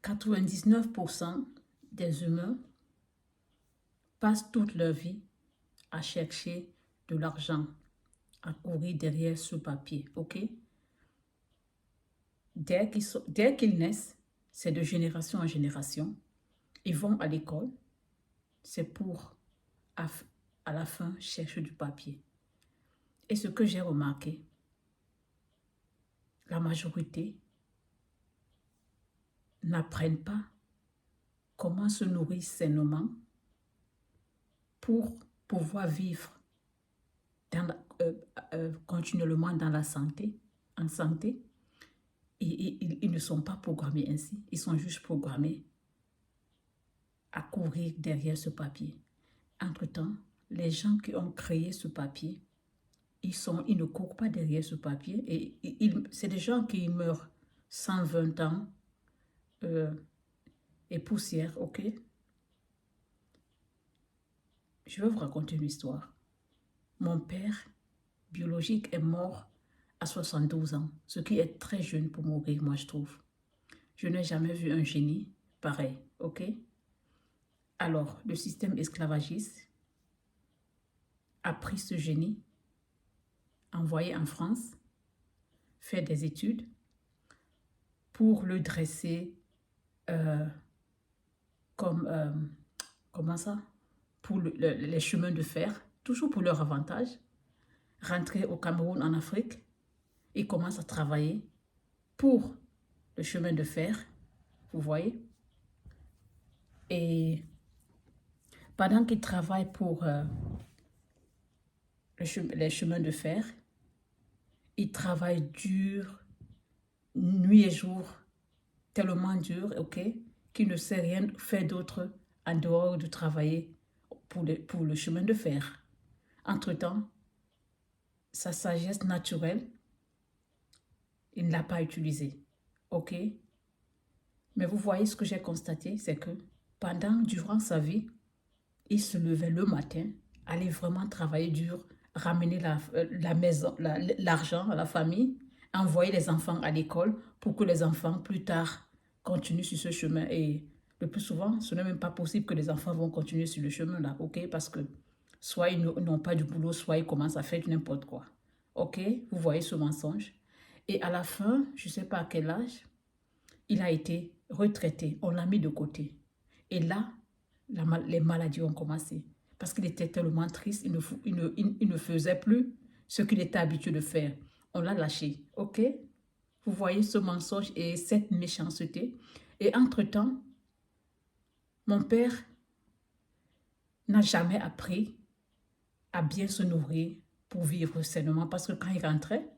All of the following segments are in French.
99% des humains passent toute leur vie à chercher de l'argent, à courir derrière ce papier, ok? Dès qu'ils naissent, c'est de génération en génération. Ils vont à l'école, c'est pour, à, à la fin, chercher du papier. Et ce que j'ai remarqué, la majorité n'apprennent pas comment se nourrir sainement pour pouvoir vivre continuellement dans la santé, en santé. Ils ne sont pas programmés ainsi. Ils sont juste programmés à courir derrière ce papier. Entre-temps, les gens qui ont créé ce papier, ils ne courent pas derrière ce papier. Et c'est des gens qui meurent 120 ans et poussière, ok? Je vais vous raconter une histoire. Mon père biologique est mort à 72 ans, ce qui est très jeune pour mourir, moi je trouve. Je n'ai jamais vu un génie pareil, ok? Alors, le système esclavagiste a pris ce génie, envoyé en France, fait des études pour le dresser comme, comment ça? Pour les chemins de fer, toujours pour leur avantage. Rentrer au Cameroun, en Afrique, il commence à travailler pour le chemin de fer, vous voyez. Et pendant qu'il travaille pour les chemins de fer, il travaille dur, nuit et jour, tellement dur, ok, qu'il ne sait rien faire d'autre en dehors de travailler pour le chemin de fer. Entre-temps, sa sagesse naturelle, il ne l'a pas utilisée, ok. Mais vous voyez, ce que j'ai constaté, c'est que durant sa vie, il se levait le matin, allait vraiment travailler dur, ramener la maison, l'argent à la famille, envoyer les enfants à l'école pour que les enfants, plus tard, continuent sur ce chemin. Et le plus souvent, ce n'est même pas possible que les enfants vont continuer sur le chemin là, ok? Parce que soit ils n'ont pas du boulot, soit ils commencent à faire n'importe quoi. Ok? Vous voyez ce mensonge? Et à la fin, je ne sais pas à quel âge, il a été retraité, on l'a mis de côté. Et là, les maladies ont commencé. Parce qu'il était tellement triste, il ne faisait plus ce qu'il était habitué de faire. On l'a lâché, ok? Vous voyez ce mensonge et cette méchanceté. Et entre-temps, mon père n'a jamais appris à bien se nourrir pour vivre sainement. Parce que quand il rentrait,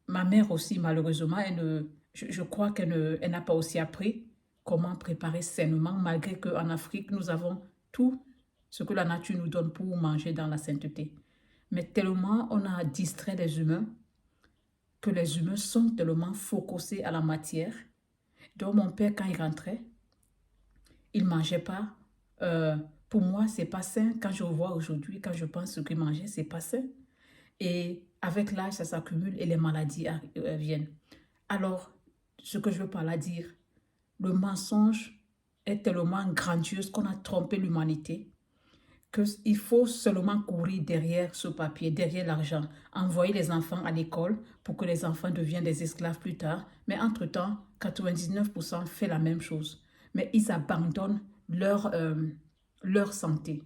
ma mère aussi, malheureusement, je crois qu'elle n'a pas aussi appris comment préparer sainement, malgré qu'en Afrique, nous avons tout ce que la nature nous donne pour manger dans la sainteté. Mais tellement on a distrait les humains, que les humains sont tellement focusés à la matière. Donc mon père, quand il rentrait, il ne mangeait pas. Pour moi, c'est pas sain. Quand je revois aujourd'hui, quand je pense ce qu'il mangeait, c'est pas sain. Et avec l'âge, ça s'accumule et les maladies viennent. Alors, ce que je veux par là dire, le mensonge est tellement grandiose qu'on a trompé l'humanité qu'il faut seulement courir derrière ce papier, derrière l'argent, envoyer les enfants à l'école pour que les enfants deviennent des esclaves plus tard. Mais entre-temps, 99% fait la même chose. Mais ils abandonnent leur santé.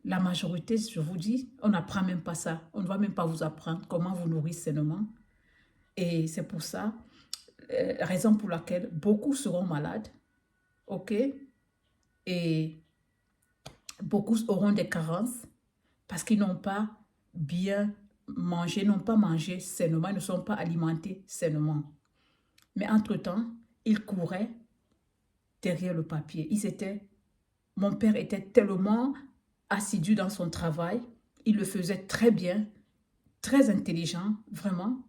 La majorité, je vous dis, on n'apprend même pas ça. On ne va même pas vous apprendre comment vous nourrir sainement. Et c'est pour ça, raison pour laquelle beaucoup seront malades, ok? Et beaucoup auront des carences parce qu'ils n'ont pas bien mangé, n'ont pas mangé sainement, ils ne sont pas alimentés sainement. Mais entre-temps, ils couraient derrière le papier. Mon père était tellement assidu dans son travail, il le faisait très bien, très intelligent, vraiment.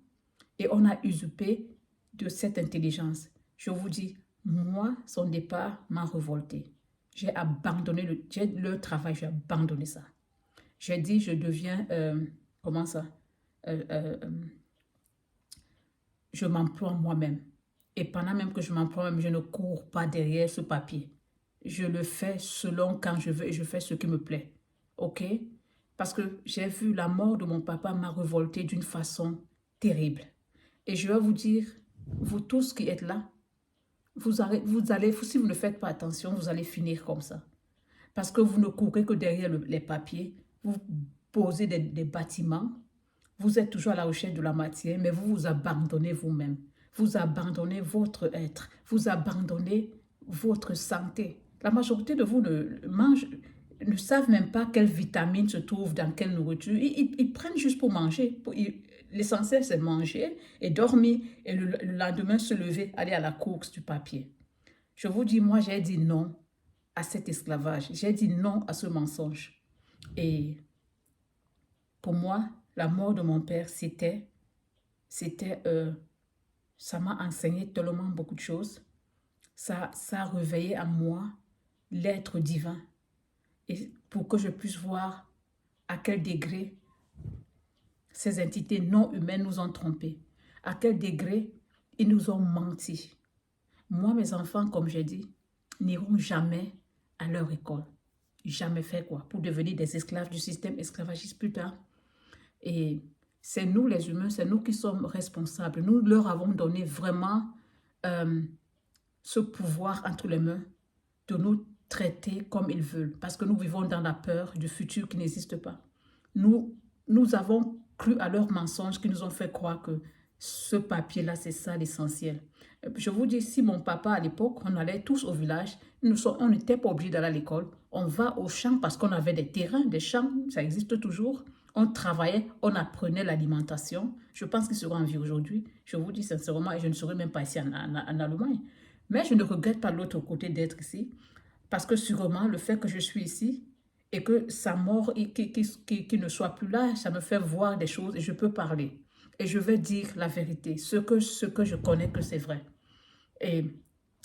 Et on a usurpé de cette intelligence. Je vous dis, moi, son départ m'a révolté. J'ai abandonné le travail, j'ai abandonné ça. J'ai dit, je deviens, comment ça? Je m'emploie moi-même. Et pendant même que je m'en prends, je ne cours pas derrière ce papier. Je le fais selon quand je veux et je fais ce qui me plaît. OK? Parce que j'ai vu la mort de mon papa m'a révolté d'une façon terrible. Et je vais vous dire, vous tous qui êtes là, si vous ne faites pas attention, vous allez finir comme ça. Parce que vous ne courez que derrière les papiers, vous posez des bâtiments, vous êtes toujours à la recherche de la matière, mais vous vous abandonnez vous-même. Vous abandonnez votre être, vous abandonnez votre santé. La majorité de vous ne savent même pas quelles vitamines se trouvent dans quelle nourriture. Ils prennent juste pour manger. L'essentiel, c'est manger et dormir et le lendemain se lever, aller à la course du papier. Je vous dis, moi, j'ai dit non à cet esclavage. J'ai dit non à ce mensonge. Et pour moi, la mort de mon père, ça m'a enseigné tellement beaucoup de choses. Ça a réveillé en moi l'être divin. Et pour que je puisse voir à quel degré ces entités non humaines nous ont trompés. À quel degré ils nous ont menti. Moi, mes enfants, comme j'ai dit, n'iront jamais à leur école. Jamais fait quoi? Pour devenir des esclaves du système esclavagiste plus tard. Et c'est nous les humains, c'est nous qui sommes responsables. Nous leur avons donné vraiment ce pouvoir entre les mains de nous traiter comme ils veulent. Parce que nous vivons dans la peur du futur qui n'existe pas. Nous avons cru à leurs mensonges qui nous ont fait croire que ce papier-là, c'est ça l'essentiel. Je vous dis, si mon papa à l'époque, on allait tous au village, on n'était pas obligé d'aller à l'école. On va au champ parce qu'on avait des terrains, des champs, ça existe toujours. On travaillait, on apprenait l'alimentation. Je pense qu'ils seront en vie aujourd'hui. Je vous dis sincèrement, et je ne serai même pas ici en Allemagne. Mais je ne regrette pas de l'autre côté d'être ici. Parce que sûrement, le fait que je suis ici et que sa mort, qu'il ne soit plus là, ça me fait voir des choses et je peux parler. Et je vais dire la vérité, ce que je connais que c'est vrai. Et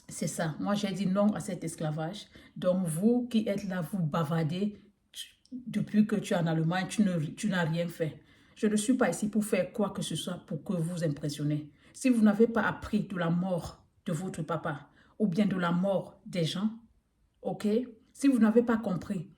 c'est ça. Moi, j'ai dit non à cet esclavage. Donc, vous qui êtes là, vous bavardez depuis que tu es en Allemagne, tu n'as rien fait. Je ne suis pas ici pour faire quoi que ce soit pour que vous impressionnez. Si vous n'avez pas appris de la mort de votre papa ou bien de la mort des gens, ok? Si vous n'avez pas compris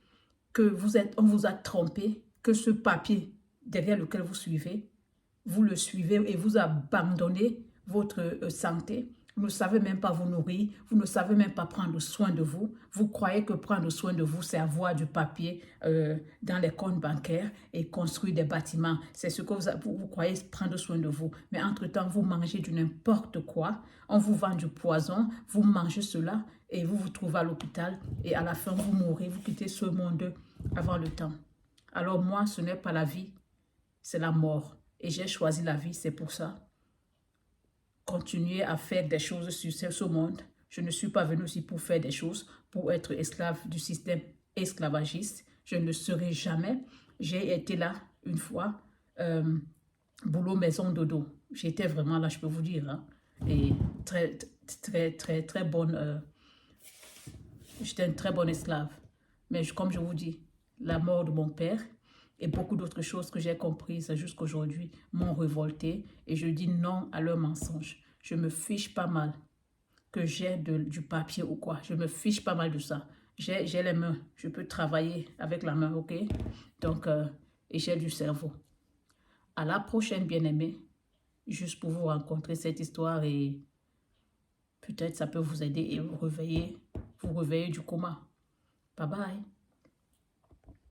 que on vous a trompé, que ce papier derrière lequel vous le suivez et vous abandonnez votre santé. Vous ne savez même pas vous nourrir, vous ne savez même pas prendre soin de vous. Vous croyez que prendre soin de vous, c'est avoir du papier dans les comptes bancaires et construire des bâtiments. C'est ce que vous croyez prendre soin de vous. Mais entre-temps, vous mangez du n'importe quoi. On vous vend du poison, vous mangez cela et vous vous trouvez à l'hôpital. Et à la fin, vous mourrez, vous quittez ce monde avant le temps. Alors moi, ce n'est pas la vie, c'est la mort. Et j'ai choisi la vie, c'est pour ça. Continuer à faire des choses sur ce monde. Je ne suis pas venue ici pour faire des choses, pour être esclave du système esclavagiste. Je ne le serai jamais. J'ai été là une fois, boulot, maison, dodo. J'étais vraiment là, je peux vous dire. Hein. Et très bonne. J'étais une très bonne esclave. Mais comme je vous dis, la mort de mon père et beaucoup d'autres choses que j'ai comprises jusqu'à aujourd'hui m'ont révolté et je dis non à leurs mensonges. Je me fiche pas mal que j'ai du papier ou quoi. Je me fiche pas mal de ça. J'ai les mains. Je peux travailler avec la main, ok? Donc, et j'ai du cerveau. À la prochaine, bien-aimés. Juste pour vous rencontrer cette histoire et peut-être ça peut vous aider et vous réveiller du coma. Bye bye.